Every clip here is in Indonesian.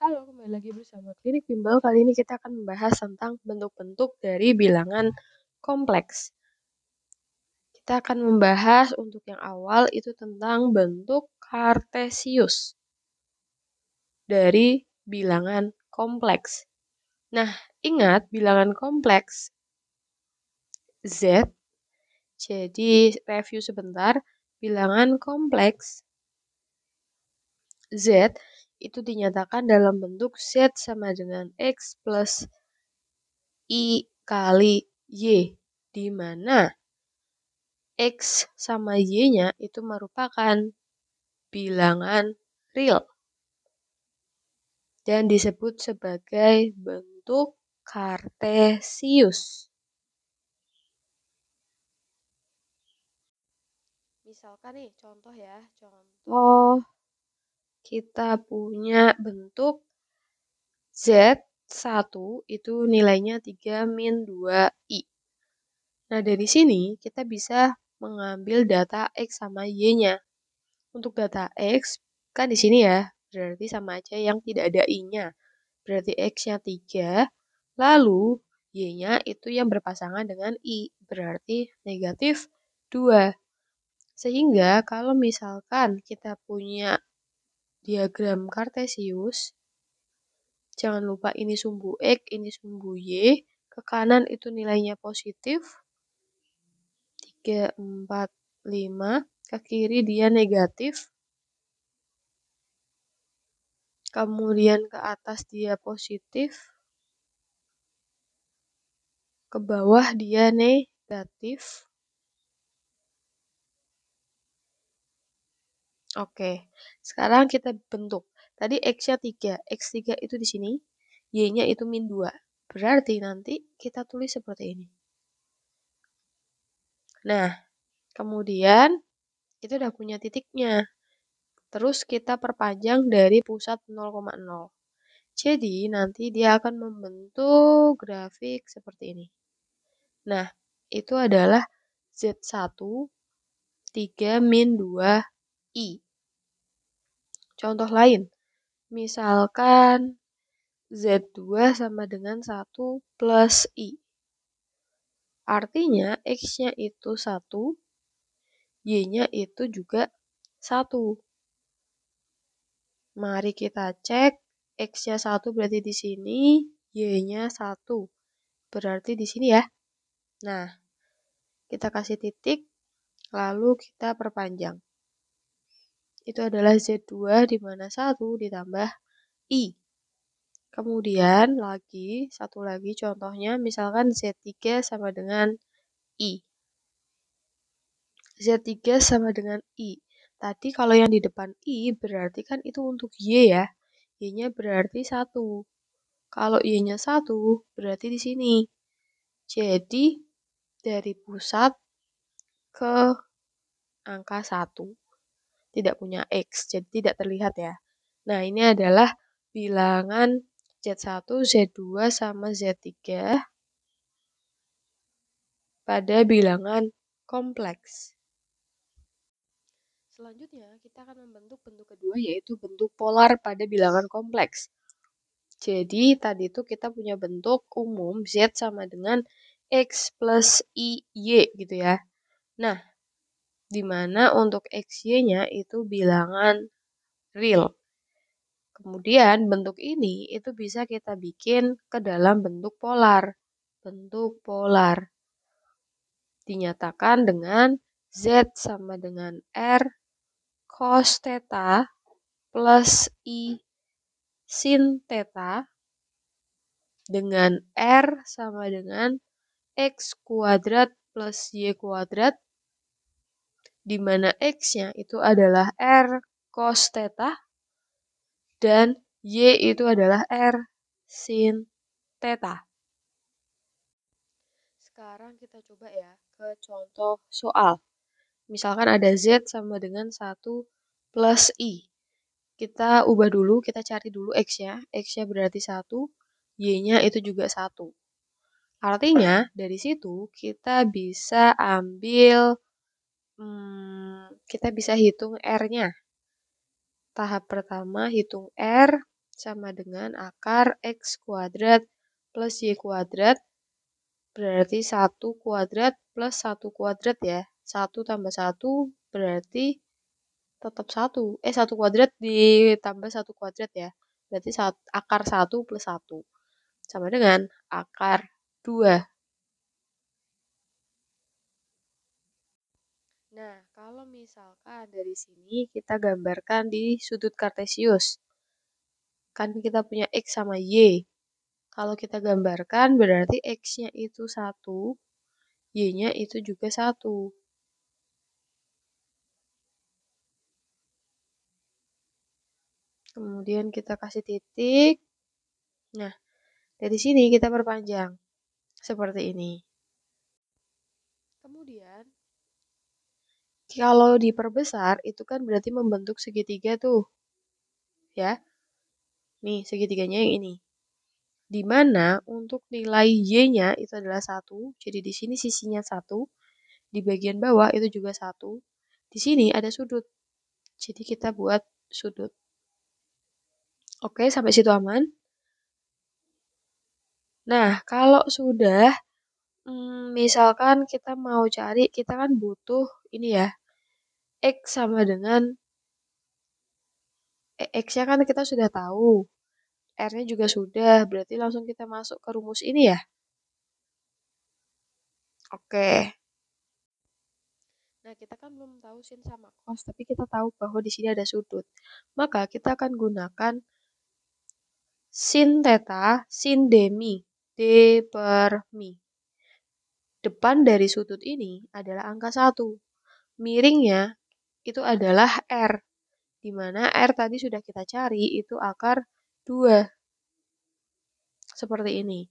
Halo, kembali lagi bersama Klinik Bimbel. Kali ini kita akan membahas tentang bentuk-bentuk dari bilangan kompleks. Kita akan membahas untuk yang awal itu tentang bentuk kartesius dari bilangan kompleks. Nah, ingat bilangan kompleks Z. Jadi, review sebentar. Bilangan kompleks Z itu dinyatakan dalam bentuk Z sama dengan X plus I kali Y, di mana X sama Y-nya itu merupakan bilangan real dan disebut sebagai bentuk kartesius. Misalkan nih, contoh ya, kita punya bentuk Z1 itu nilainya 3 min 2I. Nah, dari sini kita bisa mengambil data X sama Y-nya. Untuk data X, kan di sini ya, berarti sama aja yang tidak ada I-nya. Berarti X-nya 3, lalu Y-nya itu yang berpasangan dengan I, berarti negatif 2. Sehingga kalau misalkan kita punya diagram kartesius, jangan lupa ini sumbu X, ini sumbu Y, ke kanan itu nilainya positif, 3, 4, 5, ke kiri dia negatif, kemudian ke atas dia positif, ke bawah dia negatif. Oke, sekarang kita bentuk. Tadi X-nya 3, X3 itu di sini, Y-nya itu min 2. Berarti nanti kita tulis seperti ini. Nah, kemudian kita udah punya titiknya. Terus kita perpanjang dari pusat 0,0. Jadi nanti dia akan membentuk grafik seperti ini. Nah, itu adalah Z1 3 min 2I. Contoh lain, misalkan Z2 sama dengan 1 plus I. Artinya X-nya itu 1, Y-nya itu juga 1. Mari kita cek, X-nya 1 berarti di sini, Y-nya 1. Berarti di sini ya. Nah, kita kasih titik, lalu kita perpanjang. Itu adalah Z2 di mana 1 ditambah I. Kemudian satu lagi contohnya, misalkan Z3 sama dengan I. Z3 sama dengan I. Tadi kalau yang di depan I berarti kan itu untuk Y ya. Y-nya berarti 1. Kalau Y-nya 1 berarti di sini. Jadi dari pusat ke angka 1. Tidak punya X, jadi tidak terlihat ya. Nah, ini adalah bilangan Z1, Z2, sama Z3 pada bilangan kompleks. Selanjutnya, kita akan membentuk bentuk kedua, yaitu bentuk polar pada bilangan kompleks. Jadi, tadi itu kita punya bentuk umum Z sama dengan X plus IY gitu ya. Nah, di mana untuk XY-nya itu bilangan real. Kemudian bentuk ini itu bisa kita bikin ke dalam bentuk polar. Bentuk polar dinyatakan dengan Z sama dengan R cos theta plus I sin theta dengan R sama dengan X kuadrat plus Y kuadrat, di mana X-nya itu adalah R cos theta dan Y itu adalah R sin theta. Sekarang kita coba ya ke contoh soal. Misalkan ada Z sama dengan 1 plus I. Kita ubah dulu, kita cari dulu X-nya. X-nya berarti 1, Y-nya itu juga 1. Artinya, dari situ kita bisa ambil, kita bisa hitung R-nya. Tahap pertama hitung R sama dengan akar X kuadrat plus Y kuadrat, berarti 1 kuadrat plus 1 kuadrat ya. 1 tambah 1 berarti tetap 1. 1 kuadrat ditambah 1 kuadrat ya. Berarti akar 1 plus 1. Sama dengan akar 2. Nah, kalau misalkan dari sini kita gambarkan di sudut kartesius. Kan kita punya X sama Y. Kalau kita gambarkan berarti X-nya itu 1, Y-nya itu juga 1. Kemudian kita kasih titik. Nah, dari sini kita perpanjang. Seperti ini. Kemudian, kalau diperbesar, itu kan berarti membentuk segitiga tuh. Ya. Nih, segitiganya yang ini. Di mana untuk nilai Y-nya itu adalah 1. Jadi di sini sisinya 1. Di bagian bawah itu juga 1. Di sini ada sudut. Jadi kita buat sudut. Oke, sampai situ aman. Nah, kalau sudah, misalkan kita mau cari, kita kan butuh ini ya, X sama dengan, X-nya kan kita sudah tahu, R-nya juga sudah, berarti langsung kita masuk ke rumus ini ya. Oke. Nah, kita kan belum tahu sin sama cos, tapi kita tahu bahwa di sini ada sudut. Maka kita akan gunakan sin theta, sin demi, D per mi. Depan dari sudut ini adalah angka 1. Miringnya itu adalah R, di mana R tadi sudah kita cari itu akar 2. Seperti ini.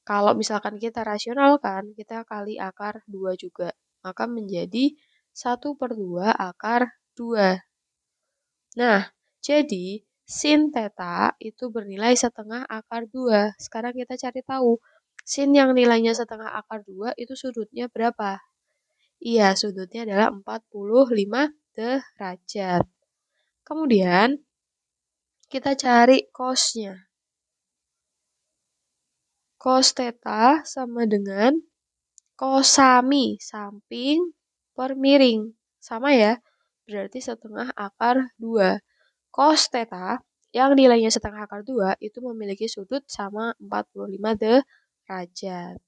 Kalau misalkan kita rasionalkan, kita kali akar 2 juga. Maka menjadi 1/2 akar 2. Nah, jadi sin theta itu bernilai setengah akar 2. Sekarang kita cari tahu, sin yang nilainya setengah akar 2 itu sudutnya berapa? Iya, sudutnya adalah 45 derajat. Kemudian, kita cari cos-nya. Cos theta sama dengan cosami, samping per miring. Sama ya, berarti setengah akar 2. Cos theta yang nilainya setengah akar 2 itu memiliki sudut sama 45 derajat.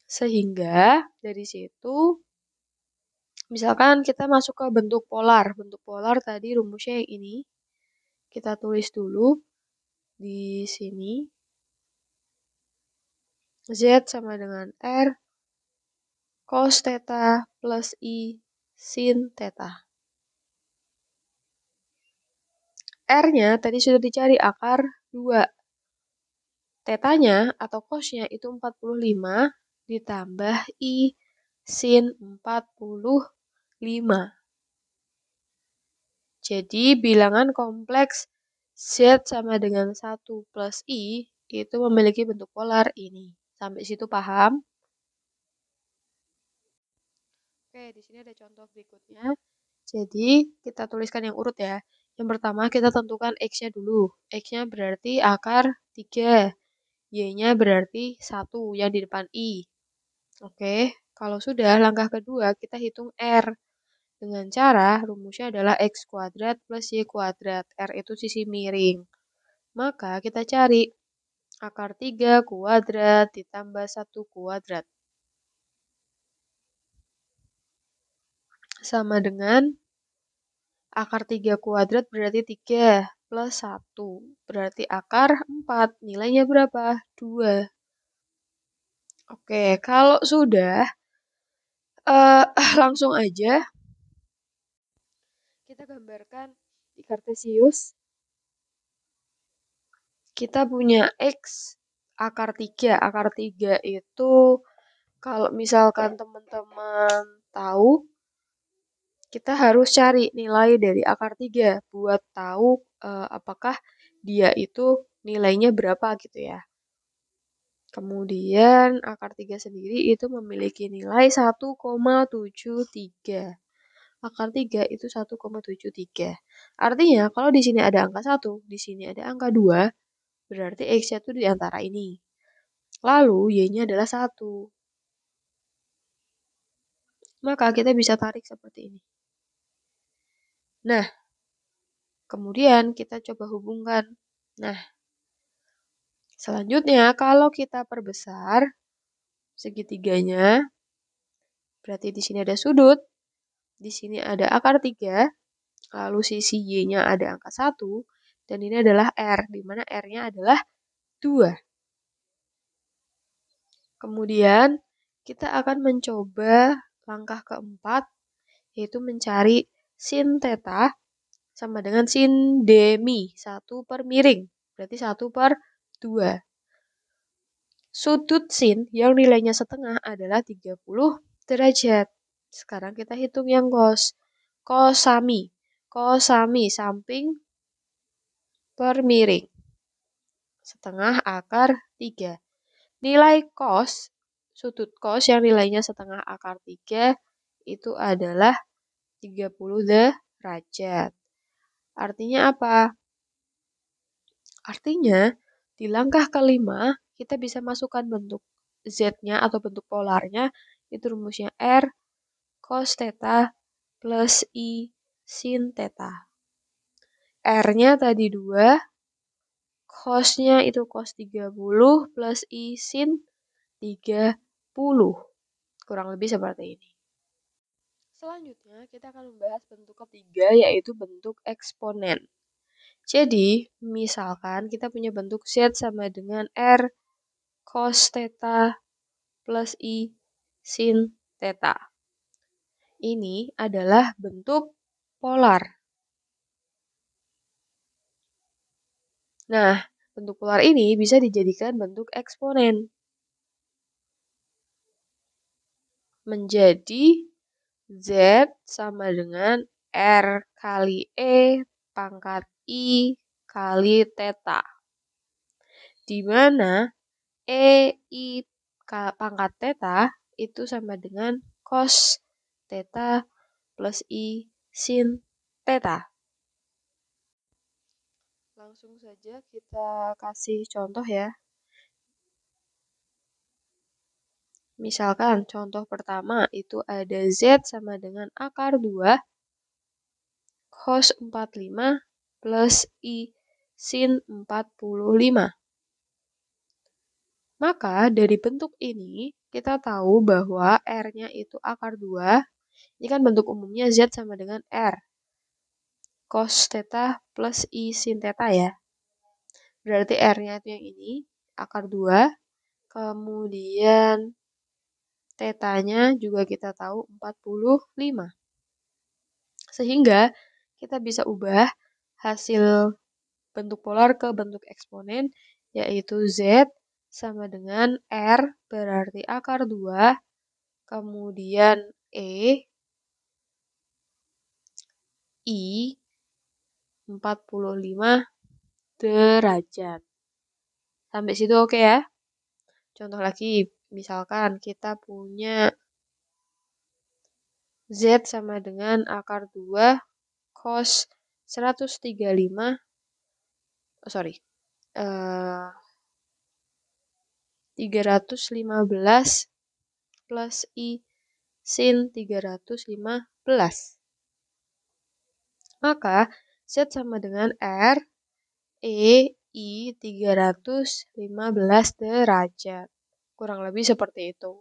Sehingga dari situ misalkan kita masuk ke bentuk polar. Bentuk polar tadi rumusnya yang ini. Kita tulis dulu di sini. Z sama dengan R cos theta plus I sin theta. R-nya tadi sudah dicari akar 2. Tetanya atau cosnya itu 45 ditambah I sin 45. Jadi bilangan kompleks Z sama dengan 1 plus I itu memiliki bentuk polar ini. Sampai situ paham? Oke, di sini ada contoh berikutnya. Jadi kita tuliskan yang urut ya. Yang pertama kita tentukan X-nya dulu. X-nya berarti akar 3. Y-nya berarti 1 yang di depan I. Oke, kalau sudah langkah kedua kita hitung R. Dengan cara rumusnya adalah X kuadrat plus Y kuadrat. R itu sisi miring. Maka kita cari akar 3 kuadrat ditambah 1 kuadrat. Sama dengan akar 3 kuadrat berarti 3 plus 1. Berarti akar 4. Nilainya berapa? 2. Oke, kalau sudah, langsung aja kita gambarkan di kartesius. Kita punya X akar 3. Akar 3 itu kalau misalkan teman-teman tahu, kita harus cari nilai dari akar 3 buat tahu apakah dia itu nilainya berapa gitu ya. Kemudian akar 3 sendiri itu memiliki nilai 1,73. akar 3 itu 1,73. Artinya kalau di sini ada angka 1, di sini ada angka 2, berarti X-nya itu di antara ini. Lalu Y-nya adalah 1. Maka kita bisa tarik seperti ini. Nah, kemudian kita coba hubungkan. Nah, selanjutnya kalau kita perbesar segitiganya, berarti di sini ada sudut, di sini ada akar 3, lalu sisi Y-nya ada angka 1, dan ini adalah R, di mana R-nya adalah 2. Kemudian, kita akan mencoba langkah keempat, yaitu mencari sin theta sama dengan sin demi, 1 per miring, berarti 1 per 2. Sudut sin yang nilainya setengah adalah 30 derajat. Sekarang kita hitung yang cos. Cosami. Cosami samping per miring. Setengah akar 3. Nilai cos, sudut cos yang nilainya setengah akar 3 itu adalah 30 derajat. Artinya apa? Artinya di langkah kelima kita bisa masukkan bentuk Z-nya atau bentuk polarnya, itu rumusnya R cos theta plus I sin theta. R-nya tadi 2, cos-nya itu cos 30 plus I sin 30. Kurang lebih seperti ini. Selanjutnya kita akan membahas bentuk ketiga, yaitu bentuk eksponen. Jadi, misalkan kita punya bentuk Z sama dengan R cos theta plus I sin theta. Ini adalah bentuk polar. Nah, bentuk polar ini bisa dijadikan bentuk eksponen. Menjadi Z sama dengan R kali E pangkat I kali theta. Di mana I pangkat theta itu sama dengan cos theta plus I sin theta. Langsung saja kita kasih contoh ya. Misalkan contoh pertama itu ada Z sama dengan akar 2 cos 45 plus I sin 45. Maka dari bentuk ini kita tahu bahwa R-nya itu akar 2. Ini kan bentuk umumnya Z sama dengan R cos theta plus I sin theta ya. Berarti R-nya itu yang ini, akar 2. Kemudian theta-nya juga kita tahu 45. Sehingga kita bisa ubah hasil bentuk polar ke bentuk eksponen, yaitu Z sama dengan R berarti akar 2, kemudian I 45 derajat. Sampai situ oke ya? Contoh lagi, misalkan kita punya Z sama dengan akar 2 cos 135, 315 plus I sin 315. Maka Z sama dengan R I 315 derajat. Kurang lebih seperti itu.